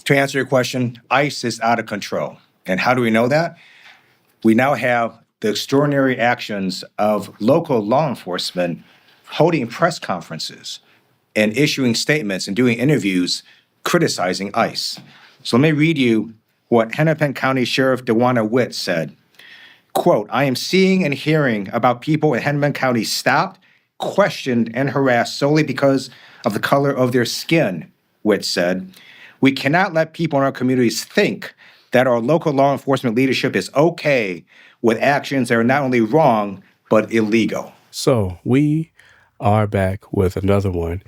To answer your question, ICE is out of control. And how do we know that? We now have the extraordinary actions of local law enforcement holding press conferences and issuing statements and doing interviews criticizing ICE. So let me read you what Hennepin County Sheriff DeWanna Witt said. Quote, "I am seeing and hearing about people in Hennepin County stopped, questioned, and harassed solely because of the color of their skin," Witt said. "We cannot let people in our communities think that our local law enforcement leadership is okay with actions that are not only wrong, but illegal." So we are back with another one.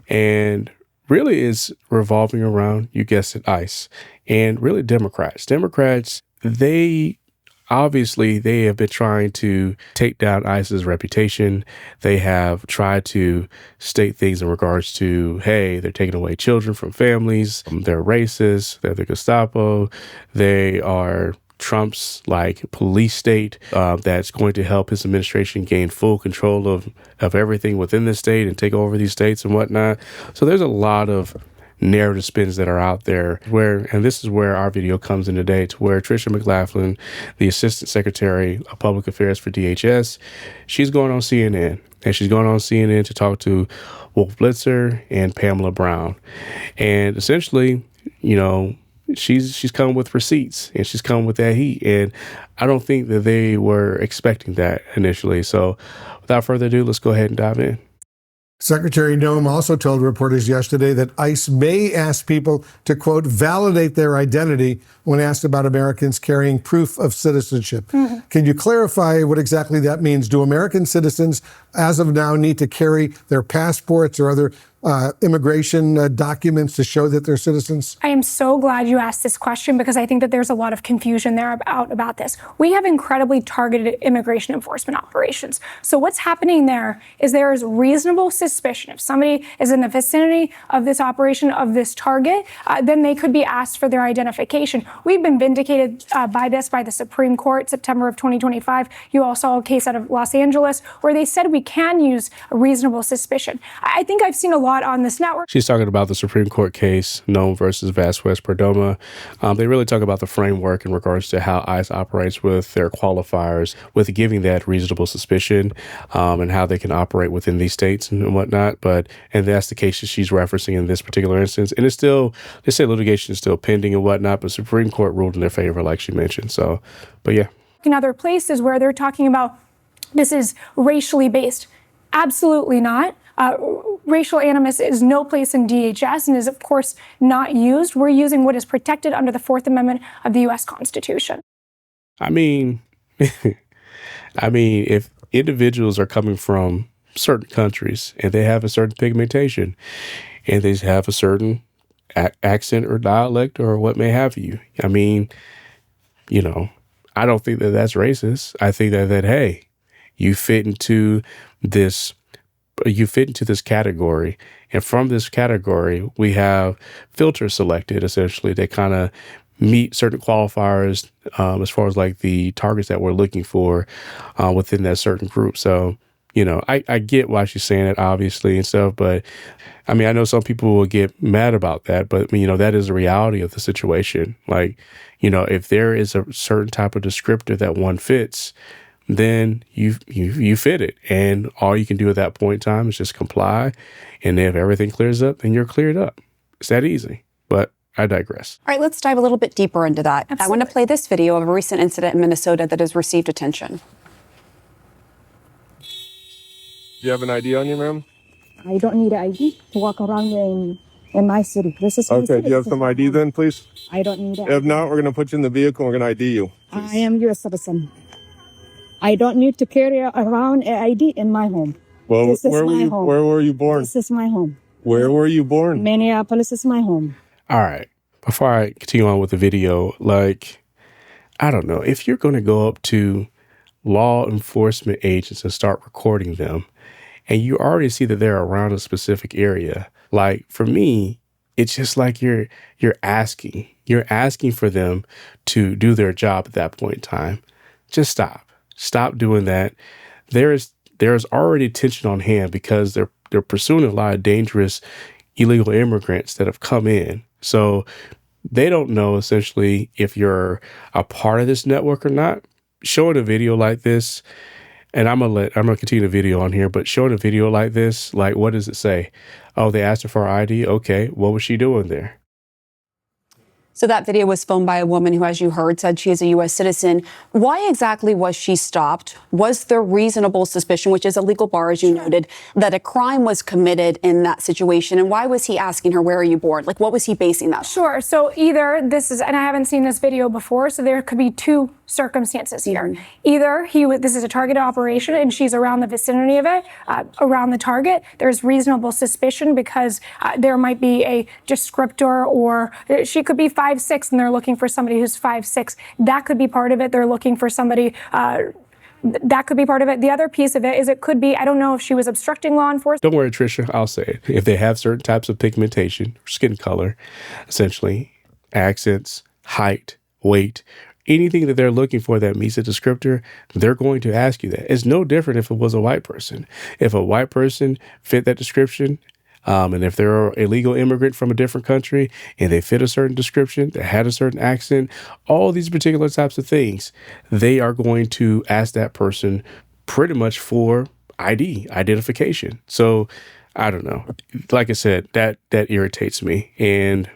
And really is revolving around, you guessed it, ICE. And really Democrats. Democrats, they have been trying to take down ICE's reputation. They have tried to state things in regards to, hey, they're taking away children from families. They're racist. They're the Gestapo. They are Trump's police state that's going to help his administration gain full control of everything within the state and take over these states and whatnot. So there's a lot of narrative spins that are out there and this is where our video comes in today, to where Tricia Mclaughlin, the Assistant Secretary of Public Affairs for DHS, she's going on CNN. And she's going on CNN to talk to Wolf Blitzer and Pamela Brown. And essentially, she's come with receipts and she's come with that heat. And I don't think that they were expecting that initially. So without further ado, let's go ahead and dive in. Secretary Noem also told reporters yesterday that ICE may ask people to, quote, validate their identity when asked about Americans carrying proof of citizenship. Mm-hmm. Can you clarify what exactly that means? Do American citizens, as of now, need to carry their passports or other immigration documents to show that they're citizens? I am so glad you asked this question, because I think that there's a lot of confusion there about this. We have incredibly targeted immigration enforcement operations. So what's happening there is reasonable suspicion. If somebody is in the vicinity of this operation, of this target, then they could be asked for their identification. We've been vindicated by the Supreme Court, September of 2025. You all saw a case out of Los Angeles where they said we can use a reasonable suspicion. I think I've seen a lot on this network. She's talking about the Supreme Court case, Noem versus Vasquez-Perdomo. They really talk about the framework in regards to how ICE operates with their qualifiers, with giving that reasonable suspicion, and how they can operate within these states and whatnot. And that's the case that she's referencing in this particular instance. And it's still, they say litigation is still pending and whatnot, but Supreme Court ruled in their favor, like she mentioned. So, but yeah. In other places where they're talking about this is racially based, absolutely not. Racial animus is no place in DHS and is, of course, not used. We're using what is protected under the Fourth Amendment of the U.S. Constitution. I mean, if individuals are coming from certain countries and they have a certain pigmentation and they have a certain accent or dialect or what may have you, I don't think that that's racist. I think that hey, you fit into this category. And from this category, we have filters selected, essentially, that kind of meet certain qualifiers as far as the targets that we're looking for within that certain group. So, I get why she's saying it, obviously, and stuff. But, I know some people will get mad about that. But, that is the reality of the situation. If there is a certain type of descriptor that one fits, then you fit it. And all you can do at that point in time is just comply. And if everything clears up, then you're cleared up. It's that easy. But I digress. All right, let's dive a little bit deeper into that. Absolutely. I want to play this video of a recent incident in Minnesota that has received attention. Do you have an ID on you, ma'am? I don't need an ID to walk around in my city. This is my okay. city. Do you have some ID then, please? I don't need it. If not, we're going to put you in the vehicle and we're going to ID you. Please. I am U.S. citizen. I don't need to carry around an ID in my home. Well, this is my home. Where were you born? This is my home. Where were you born? Minneapolis is my home. All right. Before I continue on with the video, I don't know. If you're going to go up to law enforcement agents and start recording them, and you already see that they're around a specific area, for me, it's just you're asking. You're asking for them to do their job at that point in time. Just stop. Stop doing that. There's already tension on hand because they're pursuing a lot of dangerous illegal immigrants that have come in. So they don't know essentially if you're a part of this network or not. Showing a video like this, and I'm gonna continue the video on here, but showing a video like this, like, what does it say? Oh, they asked her for her ID. Okay, what was she doing there? So that video was filmed by a woman who, as you heard, said she is a U.S. citizen. Why exactly was she stopped? Was there reasonable suspicion, which is a legal bar, as you noted, that a crime was committed in that situation? And why was he asking her, where are you born? Like, what was he basing that on? Sure. So either this is, and I haven't seen this video before, so there could be two circumstances here. Either this is a targeted operation and she's around the vicinity of it, around the target. There's reasonable suspicion because there might be a descriptor, or she could be 5'6" and they're looking for somebody who's 5'6". That could be part of it. They're looking for somebody. That could be part of it. The other piece of it is it could be, I don't know if she was obstructing law enforcement. Don't worry, Tricia, I'll say it. If they have certain types of pigmentation, skin color, essentially, accents, height, weight, anything that they're looking for that meets a descriptor, they're going to ask you that. It's no different if it was a white person. If a white person fit that description, and if they're an illegal immigrant from a different country and they fit a certain description, they had a certain accent, all these particular types of things, they are going to ask that person pretty much for identification. So I don't know. Like I said, that irritates me, and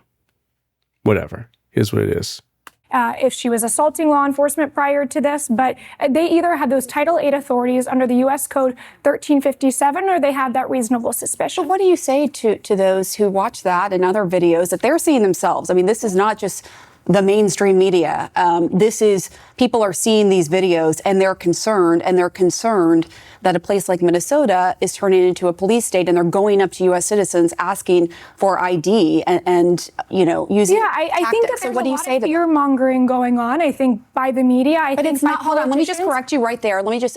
whatever, is what it is. If she was assaulting law enforcement prior to this, but they either had those Title VIII authorities under the U.S. Code 1357, or they had that reasonable suspicion. But what do you say to those who watch that and other videos that they're seeing themselves? I mean, this is not just the mainstream media. This is, people are seeing these videos and they're concerned that a place like Minnesota is turning into a police state, and they're going up to U.S. citizens asking for ID and you know, using I think that tactics. there's So what do a you lot say of to fear-mongering going on, I think, by the media. But it's not, hold on, let me just correct you right there. Let me just,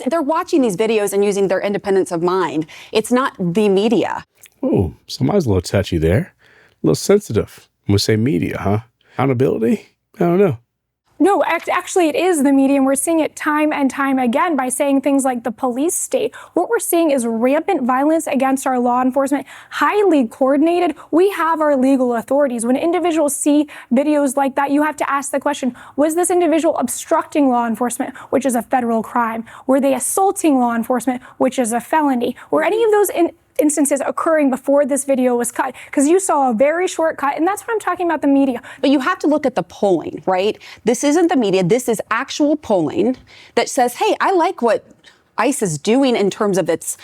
they're watching these videos and using their independence of mind. It's not the media. Oh, somebody's a little touchy there. A little sensitive. I'm going to say media, huh? Accountability? I don't know. No, actually, it is the media, and we're seeing it time and time again by saying things like the police state. What we're seeing is rampant violence against our law enforcement, highly coordinated. We have our legal authorities. When individuals see videos like that, you have to ask the question, was this individual obstructing law enforcement, which is a federal crime? Were they assaulting law enforcement, which is a felony? Were any of those instances occurring before this video was cut? Because you saw a very short cut, and that's what I'm talking about, the media. But you have to look at the polling, right? This isn't the media. This is actual polling that says, hey, I like what ICE is doing in terms of its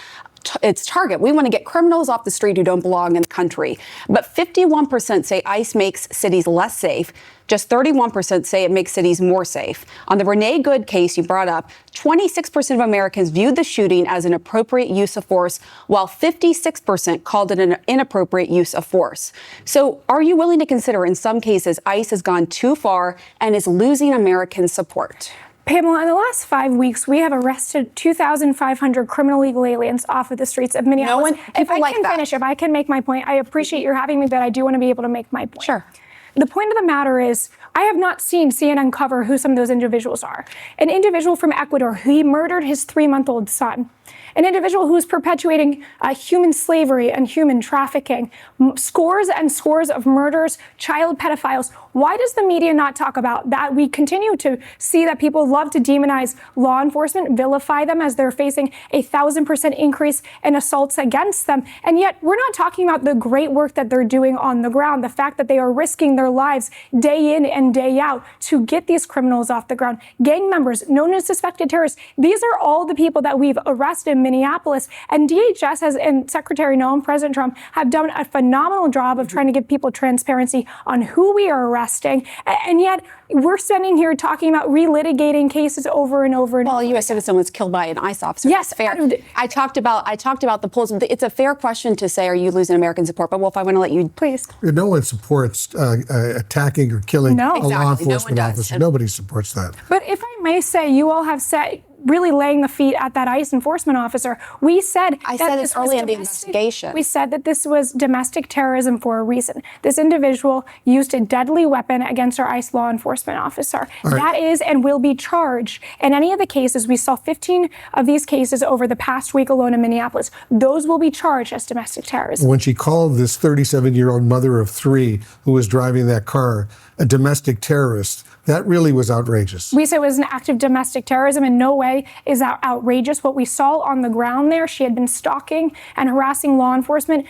target. We want to get criminals off the street who don't belong in the country. But 51% say ICE makes cities less safe. Just 31% say it makes cities more safe. On the Renee Good case you brought up, 26% of Americans viewed the shooting as an appropriate use of force, while 56% called it an inappropriate use of force. So are you willing to consider, in some cases, ICE has gone too far and is losing American support? Pamela, in the last 5 weeks, we have arrested 2,500 criminal illegal aliens off of the streets of Minneapolis. If I can make my point, I appreciate your having me, but I do want to be able to make my point. Sure. The point of the matter is, I have not seen CNN cover who some of those individuals are. An individual from Ecuador, he murdered his 3-month-old son. An individual who is perpetuating human slavery and human trafficking, scores and scores of murders, child pedophiles. Why does the media not talk about that? We continue to see that people love to demonize law enforcement, vilify them as they're facing 1,000% increase in assaults against them. And yet we're not talking about the great work that they're doing on the ground, the fact that they are risking their lives day in and day out to get these criminals off the ground. Gang members, known as suspected terrorists, these are all the people that we've arrested in Minneapolis. And DHS and Secretary Noem, President Trump, have done a phenomenal job of trying to give people transparency on who we are arresting. And yet we're standing here talking about relitigating cases over and over and over. Well, a U.S. citizen was killed by an ICE officer. Yes, that's fair. I talked about the polls. It's a fair question to say, are you losing American support? But Wolf, I want to let you. Please. No one supports attacking or killing a law enforcement officer. Nobody supports that. But if I may say, you all have said really laying the feet at that ICE enforcement officer. We said I that said this it's early was in the domestic- investigation. We said that this was domestic terrorism for a reason. This individual used a deadly weapon against our ICE law enforcement officer. That is and will be charged. In any of the cases, we saw 15 of these cases over the past week alone in Minneapolis. Those will be charged as domestic terrorism. When she called this 37-year-old mother of 3 who was driving that car a domestic terrorist, that really was outrageous. We said it was an act of domestic terrorism. In no way is that outrageous. What we saw on the ground there, she had been stalking and harassing law enforcement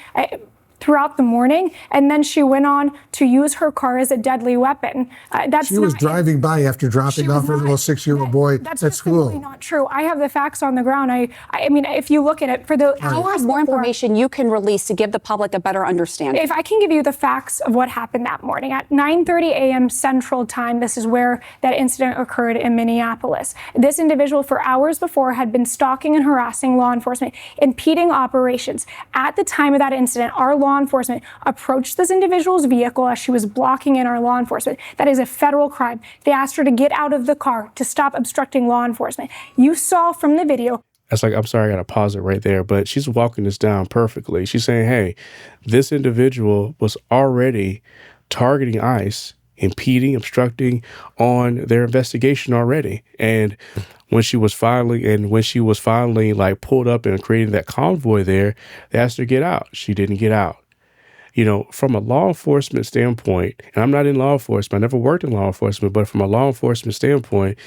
throughout the morning, and then she went on to use her car as a deadly weapon. She was driving by after dropping off her little 6-year-old boy That's at just simply school. not true. I have the facts on the ground. I mean, if you look at it, for the hours More before- information you can release to give the public a better understanding. If I can give you the facts of what happened that morning at 9:30 a.m. Central Time, this is where that incident occurred in Minneapolis. This individual, for hours before, had been stalking and harassing law enforcement, impeding operations. At the time of that incident, our law enforcement approached this individual's vehicle as she was blocking in our law enforcement. That is a federal crime. They asked her to get out of the car, to stop obstructing law enforcement. You saw from the video. That's like, I'm sorry, I got to pause it right there, but she's walking this down perfectly. She's saying, hey, this individual was already targeting ICE, impeding, obstructing on their investigation already. And when she was finally like pulled up and creating that convoy there, they asked her to get out. She didn't get out. You know, from a law enforcement standpoint, and I'm not in law enforcement, I never worked in law enforcement, but from a law enforcement standpoint,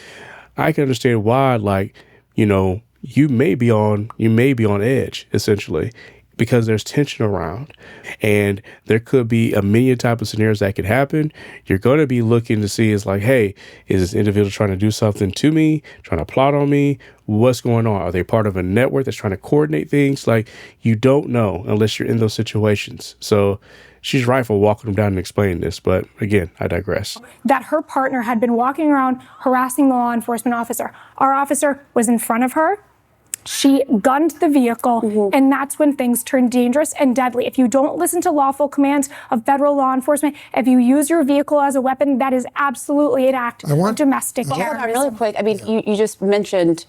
I can understand why, like, you know, you may be on edge, essentially, because there's tension around, and there could be a million type of scenarios that could happen. You're going to be looking to see, is like, hey, is this individual trying to do something to me, trying to plot on me? What's going on? Are they part of a network that's trying to coordinate things? Like, you don't know unless you're in those situations. So she's right for walking them down and explaining this. But again, I digress. That her partner had been walking around harassing the law enforcement officer. Our officer was in front of her. She gunned the vehicle, and that's when things turn dangerous and deadly. If you don't listen to lawful commands of federal law enforcement, if you use your vehicle as a weapon, that is absolutely an act of domestic Hold on, terrorism. really quick. I mean, you just mentioned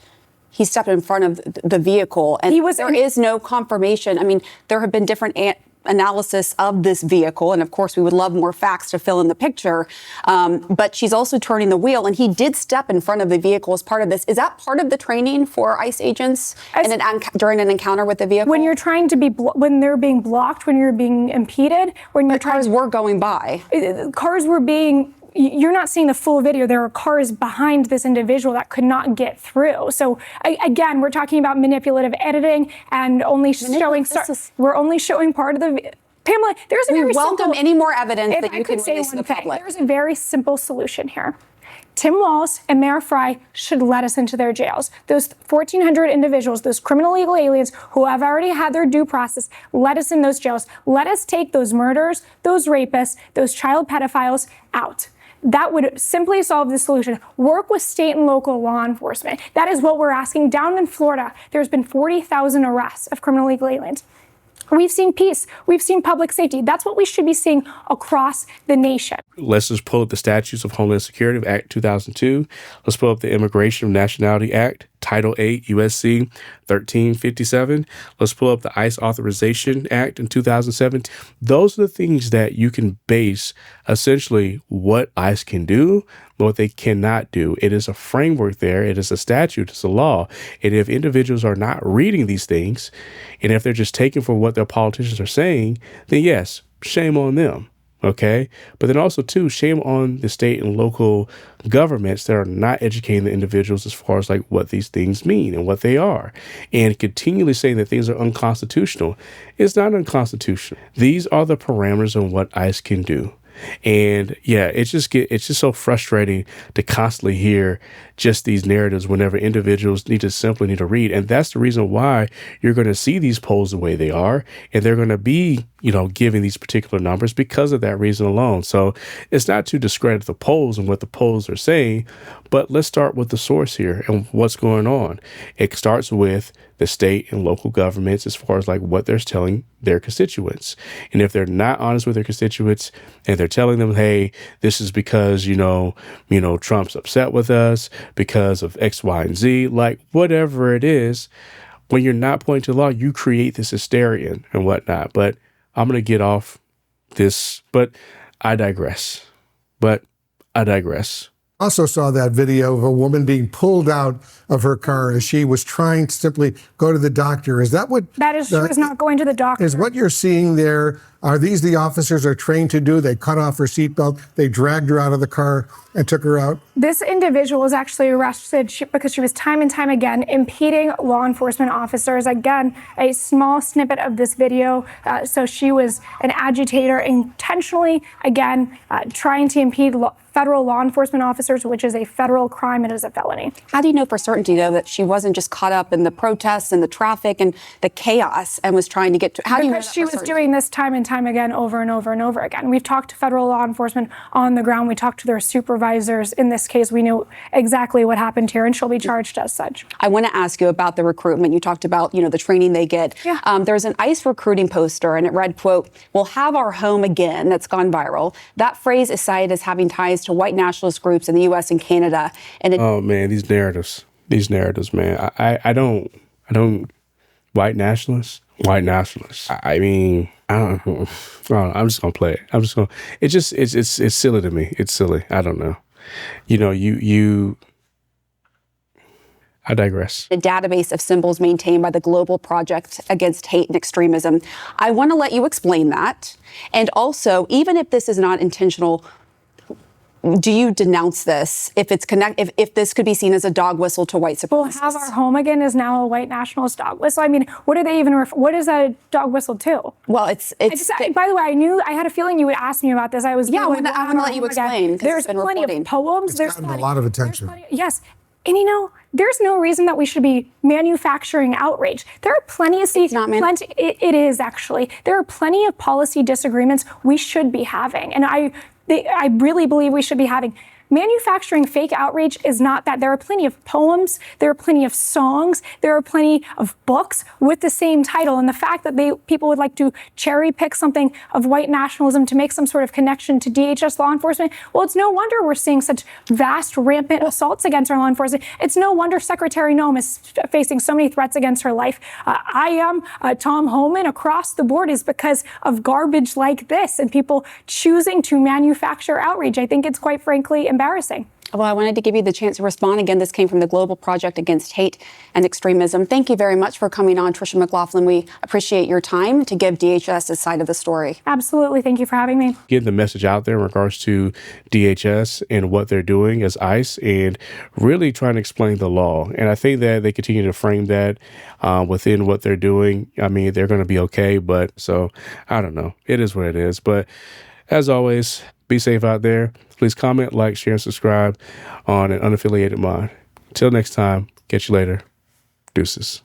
he stepped in front of the vehicle, and there is no confirmation. I mean, there have been different analysis of this vehicle, and of course we would love more facts to fill in the picture, but she's also turning the wheel, and he did step in front of the vehicle as part of this. Is that part of the training for ICE agents during an encounter with the vehicle? When you're trying to when they're being blocked, when you're being impeded, when your cars were going by. Cars were being you're not seeing the full video. There are cars behind this individual that could not get through. So again, we're talking about manipulative editing and only showing. We're only showing part of the. Pamela, there's a very welcome any more evidence that you can release to the public. There's a very simple solution here. Tim Walz and Mayor Frey should let us into their jails. Those 1,400 individuals, those criminal illegal aliens who have already had their due process, let us in those jails. Let us take those murderers, those rapists, those child pedophiles out. That would simply solve the solution. Work with state and local law enforcement. That is what we're asking. Down in Florida, there's been 40,000 arrests of criminal illegal aliens. We've seen peace. We've seen public safety. That's what we should be seeing across the nation. Let's just pull up the Statutes of Homeland Security of Act 2002. Let's pull up the Immigration and Nationality Act, Title 8, USC 1357. Let's pull up the ICE Authorization Act in 2007. Those are the things that you can base essentially what ICE can do, but what they cannot do. It is a framework there. It is a statute. It's a law. And if individuals are not reading these things, and if they're just taking for what their politicians are saying, then yes, shame on them. Okay. But then also, too, shame on the state and local governments that are not educating the individuals as far as like what these things mean and what they are, and continually saying that things are unconstitutional. It's not unconstitutional. These are the parameters of what ICE can do. And yeah, it's just so frustrating to constantly hear just these narratives whenever individuals need to read. And that's the reason why you're going to see these polls the way they are. And they're going to be, giving these particular numbers because of that reason alone. So it's not to discredit the polls and what the polls are saying, but let's start with the source here and what's going on. It starts with the state and local governments as far as like what they're telling their constituents. And if they're not honest with their constituents and they're telling them, hey, this is because, Trump's upset with us because of X, Y, and Z, like whatever it is, when you're not pointing to the law, you create this hysteria and whatnot. But I'm going to get off this, but I digress. Also saw that video of a woman being pulled out of her car as she was trying to simply go to the doctor. Is that what? That is, she was not going to the doctor. Is what you're seeing there, are these the officers are trained to do? They cut off her seatbelt, they dragged her out of the car and took her out? This individual was actually arrested because she was time and time again impeding law enforcement officers. Again, a small snippet of this video. So she was an agitator intentionally, again, trying to impede federal law enforcement officers, which is a federal crime. It is a felony. How do you know for certainty, though, that she wasn't just caught up in the protests and the traffic and the chaos and was trying to get to? How do you know that Because she was doing this time and time again, over and over and over again. We've talked to federal law enforcement on the ground. We talked to their supervisors. In this case, we knew exactly what happened here, and she'll be charged as such. I want to ask you about the recruitment. You talked about, the training they get. Yeah. There's an ICE recruiting poster, and it read, quote, "We'll have our home again." That's gone viral. That phrase is cited as having ties to white nationalist groups in the U.S. and Canada. And oh man, these narratives, man. I don't. White nationalists. I mean, I don't know. I'm just gonna play it. It's silly to me. It's silly. I don't know. I digress. A database of symbols maintained by the Global Project Against Hate and Extremism. I want to let you explain that. And also, even if this is not intentional, do you denounce this if it's if this could be seen as a dog whistle to white supremacists? We'll have our home again is now a white nationalist dog whistle. I mean, what are they even? What is a dog whistle to? Well, it's. By the way, I had a feeling you would ask me about this. I was. Yeah, I want to let you explain. There's plenty of poems. It's There's gotten a lot of attention. Yes. And there's no reason that we should be manufacturing outrage. There are plenty of it is actually. There are plenty of policy disagreements we should be having. And I really believe we should be having. Manufacturing fake outrage is not that. There are plenty of poems, there are plenty of songs, there are plenty of books with the same title. And the fact that people would like to cherry pick something of white nationalism to make some sort of connection to DHS law enforcement, well, it's no wonder we're seeing such vast, rampant assaults against our law enforcement. It's no wonder Secretary Noem is facing so many threats against her life. I am Tom Homan across the board is because of garbage like this and people choosing to manufacture outrage. I think it's quite frankly embarrassing. Well, I wanted to give you the chance to respond. Again, this came from the Global Project Against Hate and Extremism. Thank you very much for coming on, Tricia Mclaughlin. We appreciate your time to give DHS side of the story. Absolutely. Thank you for having me. Getting the message out there in regards to DHS and what they're doing as ICE and really trying to explain the law. And I think that they continue to frame that within what they're doing. I mean, they're going to be okay, but so I don't know. It is what it is. But as always, be safe out there. Please comment, like, share, and subscribe on An Unaffiliated Mind. Until next time, catch you later. Deuces.